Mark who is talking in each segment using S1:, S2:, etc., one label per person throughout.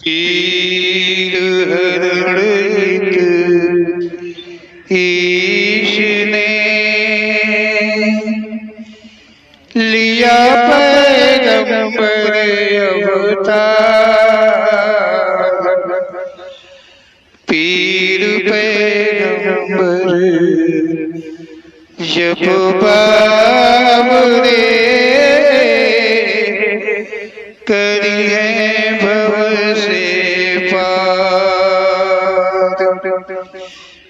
S1: पीर हरण ईश ने लिया पैगंबर अवतार। पीर पैगंबर जब बाबरे करी है भव से पार।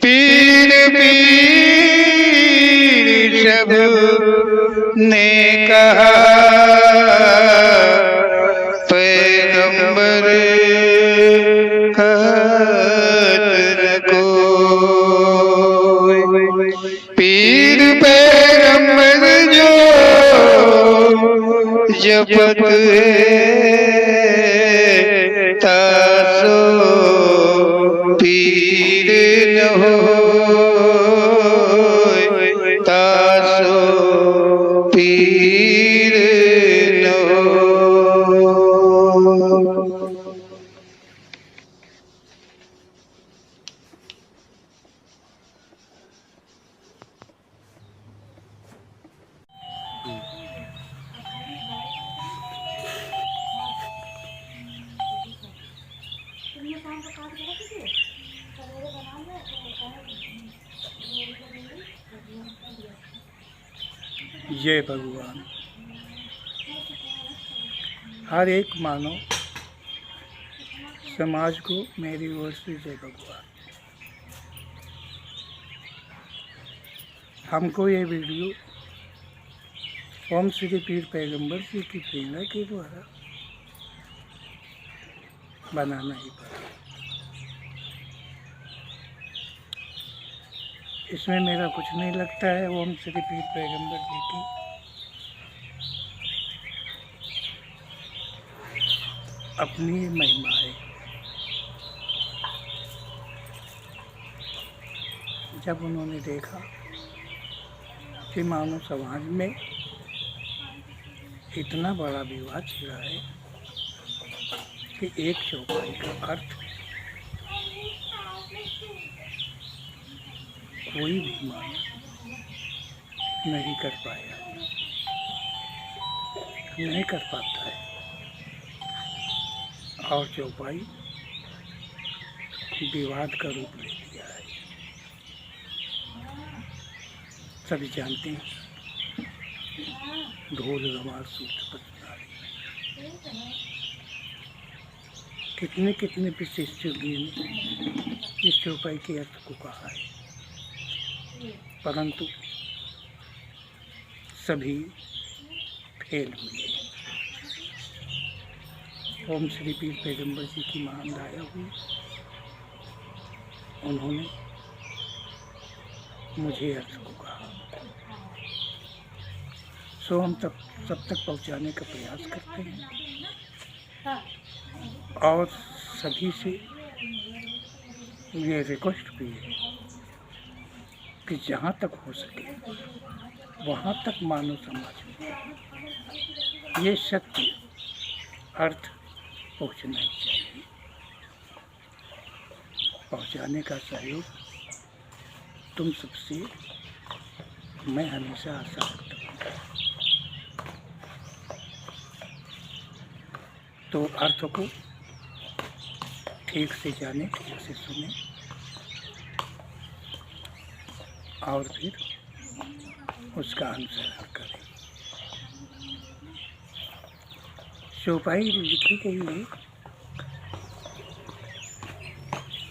S1: पीर पीर सब ने कहा पैगंबर कहत न कोई। पीर पैगंबर जो जपत है तासो पीर न होय, तासो पीर न होय।
S2: जय भगवान। हर एक मानव समाज को मेरी ओर से जय भगवान। हमको ये वीडियो ओम श्री पीर पैगंबर जी की प्रेरणा के द्वारा बनाना ही पड़ा। इसमें मेरा कुछ नहीं लगता है। ओम श्री पीर पैगंबर जी की अपनी महिमा है। जब उन्होंने देखा कि मानव समाज में इतना बड़ा विवाद छिड़ा है कि एक चौपाई का अर्थ कोई भी मानव नहीं कर पाया, नहीं कर पाता है, और चौपाई विवाद का रूप ले लिया है। सभी जानते हैं ढोल गमार सूत्र पचनारी, कितने कितने विशिष्ट ने इस चौपाई के अर्थ को कहा है, परंतु सभी फेल हुए। ओम श्री पीर पैगंबर जी की महान दया हुई, उन्होंने मुझे अर्थ को कहा। सो हम सब तक पहुंचाने का प्रयास करते हैं और सभी से ये रिक्वेस्ट भी है कि जहाँ तक हो सके वहाँ तक मानव समाज में ये सत्य अर्थ पहुँचना ही चाहिए। पहुँचाने का सहयोग तुम सबसे मैं हमेशा आशा रखता हूँ। तो अर्थ को ठीक से जाने, ठीक से सुने और फिर उसका अनुसरण करें। चौपाई लिखी गई है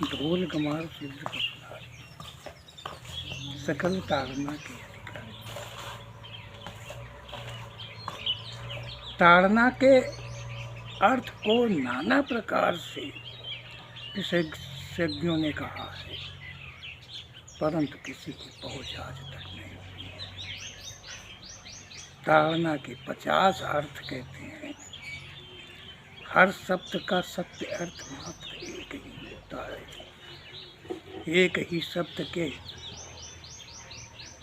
S2: ढोल गमार सूत्र पचनारी, सकल ताड़ना के अधिकारी। ताड़ना के अर्थ को नाना प्रकार से विशेषज्ञों ने कहा है, परंतु किसी की पहुंच आज तक नहीं हुई है। ताड़ना के 50 अर्थ कहते हैं। हर शब्द का सत्य अर्थ मात्र एक ही होता है। एक ही शब्द के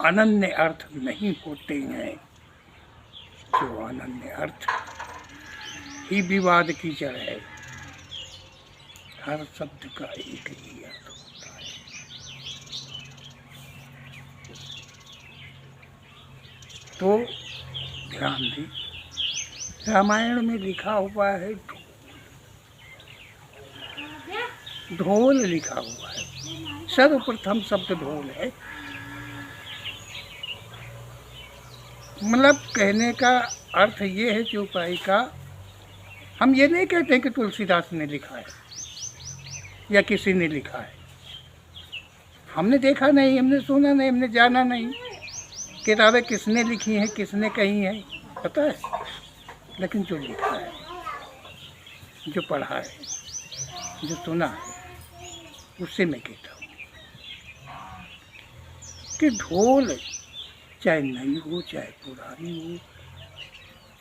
S2: अनन्य अर्थ नहीं होते हैं। जो अनन्य अर्थ ही विवाद की जड़ है। हर शब्द का एक ही अर्थ होता है। तो ध्यान दें, रामायण में लिखा हुआ है ढोल लिखा हुआ है, सर्वप्रथम शब्द ढोल है। मतलब कहने का अर्थ ये है चौपाई का, हम ये नहीं कहते कि तुलसीदास ने लिखा है या किसी ने लिखा है। हमने देखा नहीं, हमने सुना नहीं, हमने जाना नहीं, किताबें किसने लिखी हैं, किसने कही हैं, पता है। लेकिन जो लिखा है, जो पढ़ा है, जो सुना है, उससे मैं कहता हूँ कि ढोल चाहे नई हो, चाहे पुरानी हो,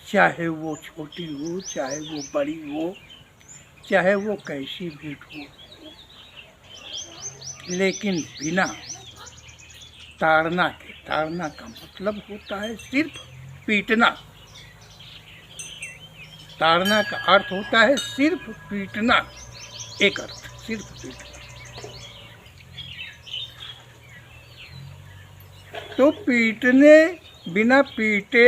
S2: चाहे वो छोटी हो, चाहे वो बड़ी हो, चाहे वो कैसी भी हो, लेकिन बिना ताड़ना के, ताड़ना का मतलब होता है सिर्फ पीटना। ताड़ना का अर्थ होता है सिर्फ पीटना, एक अर्थ सिर्फ पीटना। तो पीटने, बिना पीटे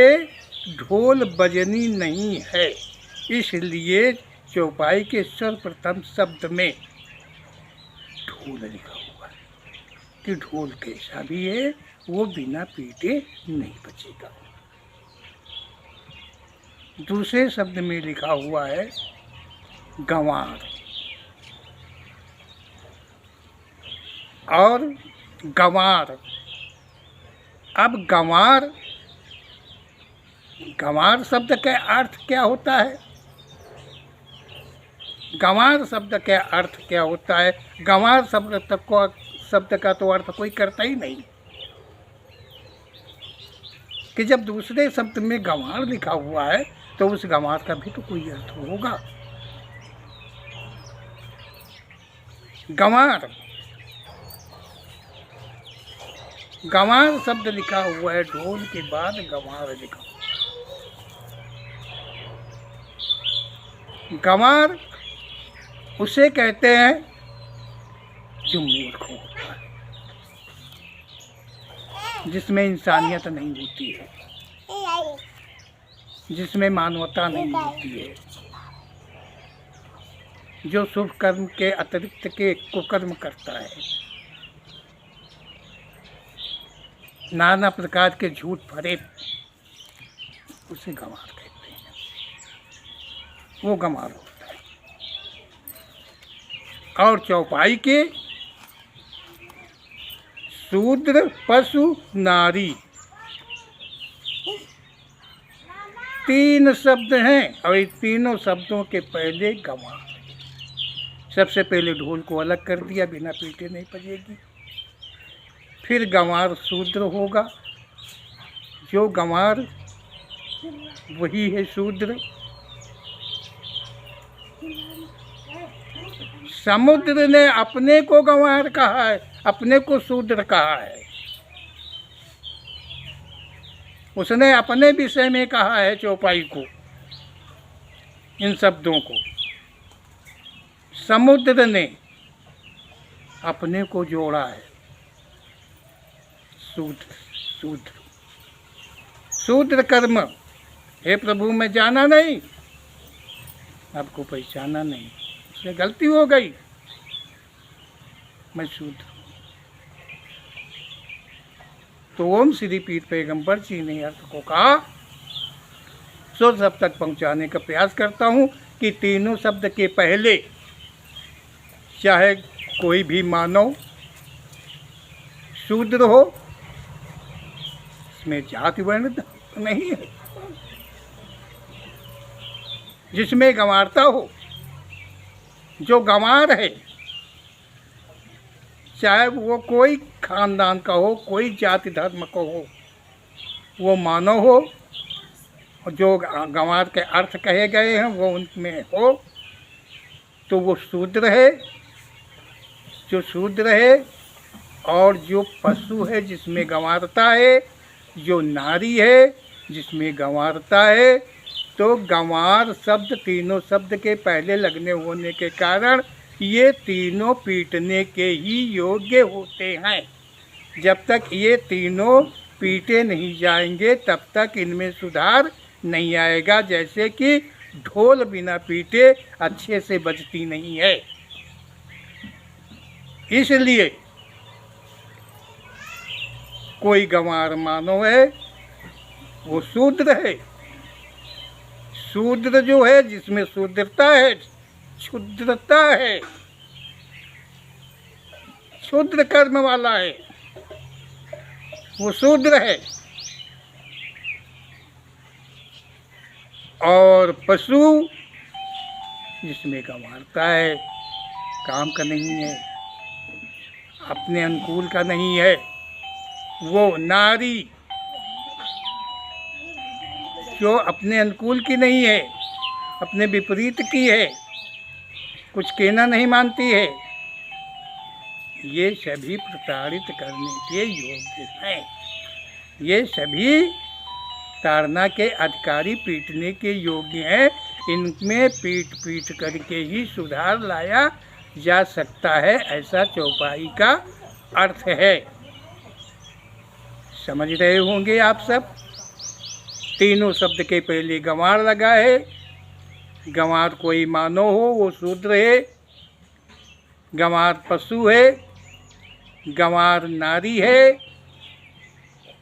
S2: ढोल बजनी नहीं है। इसलिए चौपाई के सर्वप्रथम शब्द में ढोल लिखा हुआ है कि ढोल कैसा भी है, वो बिना पीटे नहीं बजेगा। दूसरे शब्द में लिखा हुआ है गंवार, और गंवार। अब गंवार, गंवार शब्द का अर्थ क्या होता है? गंवार शब्द का अर्थ क्या होता है? गंवार शब्द का तो अर्थ कोई करता ही नहीं कि जब दूसरे शब्द में गंवार लिखा हुआ है तो उस गंवार का भी तो कोई अर्थ होगा। गंवार, गंवार शब्द लिखा हुआ है, ढोल के बाद गंवार लिखा हुआ है। गंवार उसे कहते हैं जो मूर्ख होता है, जिसमें इंसानियत नहीं होती है, जिसमें मानवता नहीं होती है, जो शुभ कर्म के अतिरिक्त के कुकर्म करता है, नाना प्रकार के झूठ भरे, उसे गंवार कहते हैं। वो गंवार होता है। और चौपाई के शूद्र, पशु, नारी, तीन शब्द हैं और इन तीनों शब्दों के पहले गंवार। सबसे पहले ढोल को अलग कर दिया, बिना पीटे नहीं बजेगी। फिर गंवार शूद्र होगा, जो गंवार वही है शूद्र। समुद्र ने अपने को गंवार कहा है, अपने को शूद्र कहा है। उसने अपने विषय में कहा है चौपाई को, इन शब्दों को। समुद्र ने अपने को जोड़ा है, शूद्र, शूद्र, शूद्र कर्म। हे प्रभु, मैं जाना नहीं, आपको पहचाना नहीं, उससे गलती हो गई, मैं शूद्र। तो ओम श्री पीर पैगंबर जी ने अर्थ को कहा, सो सब तक पहुंचाने का प्रयास करता हूं कि तीनों शब्द के पहले चाहे कोई भी मानव शूद्र हो, इसमें जाति वर्ण नहीं है, जिसमें गंवारता हो, जो गंवार है, चाहे वो कोई खानदान का हो, कोई जाति धर्म का हो, वो मानव हो, और जो गंवार के अर्थ कहे गए हैं वो उनमें हो, तो वो शूद्र है, जो शूद्र है। और जो पशु है जिसमें गंवारता है, जो नारी है जिसमें गंवारता है। तो गंवार शब्द तीनों शब्द के पहले लगने होने के कारण ये तीनों पीटने के ही योग्य होते हैं। जब तक ये तीनों पीटे नहीं जाएंगे तब तक इनमें सुधार नहीं आएगा। जैसे कि ढोल बिना पीटे अच्छे से बजती नहीं है। इसलिए कोई गंवार मानव है वो शूद्र है। शूद्र जो है जिसमें शूद्रता है, क्षुद्रता है, क्षुद्र कर्म वाला है, वो शूद्र है। और पशु जिसमें गंवारता है, काम का नहीं है, अपने अनुकूल का नहीं है, वो नारी जो अपने अनुकूल की नहीं है, अपने विपरीत की है, कुछ कहना नहीं मानती है, ये सभी प्रताड़ित करने के योग्य हैं। ये सभी ताड़ना के अधिकारी पीटने के योग्य हैं। इनमें पीट पीट करके ही सुधार लाया जा सकता है, ऐसा चौपाई का अर्थ है। समझ रहे होंगे आप सब। तीनों शब्द के पहले गंवार लगा है। गंवार कोई मानव हो वो शूद्र है, गंवार पशु है, गंवार नारी है,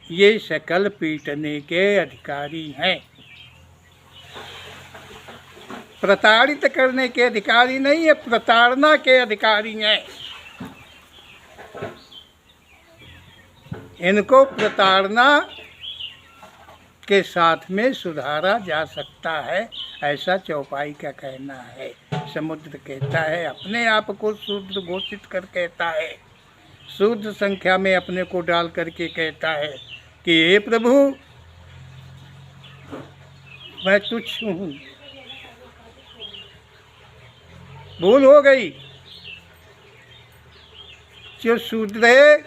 S2: ये सकल पीटने के अधिकारी हैं। प्रताड़ित करने के अधिकारी नहीं है, प्रताड़ना के अधिकारी हैं। इनको प्रताड़ना के साथ में सुधारा जा सकता है, ऐसा चौपाई का कहना है। समुद्र कहता है, अपने आप को शूद्र घोषित कर कहता है, शूद्र संख्या में अपने को डाल करके कहता है कि हे प्रभु मैं तुच्छ हूँ, भूल हो गई। जो शूद्र है,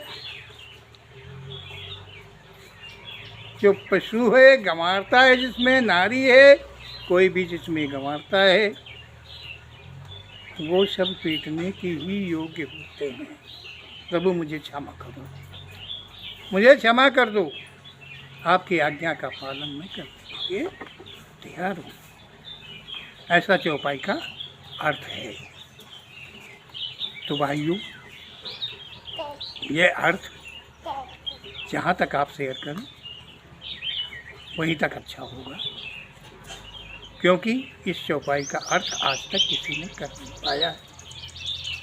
S2: जो पशु है, गंवारता है जिसमें, नारी है, कोई भी जिसमें गंवारता है, वो सब पीटने के ही योग्य होते हैं। प्रभु मुझे क्षमा करो, मुझे क्षमा कर दो, आपकी आज्ञा का पालन मैं करने के लिए तैयार हूँ, ऐसा चौपाई का अर्थ है। तो भाइयों, ये अर्थ जहाँ तक आप शेयर करें वहीं तक अच्छा होगा, क्योंकि इस चौपाई का अर्थ आज तक किसी ने कर नहीं पाया है।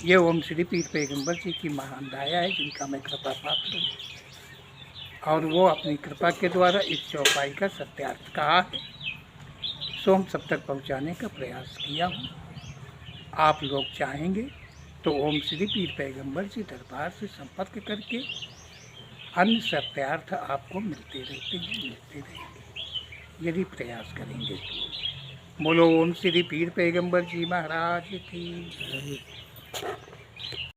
S2: ये ओम श्री पीर पैगंबर जी की महान दया है, जिनका मैं कृपा पात्र हूँ, और वो अपनी कृपा के द्वारा इस चौपाई का सत्यार्थ कहा है, सो हम सब तक पहुँचाने का प्रयास किया हूँ। आप लोग चाहेंगे तो ओम श्री पीर पैगंबर जी दरबार से संपर्क करके अन्य सत्यार्थ आपको मिलते रहेंगे, यदि प्रयास करेंगे तो। बोलो ओम श्री पीर पैगंबर जी महाराज की।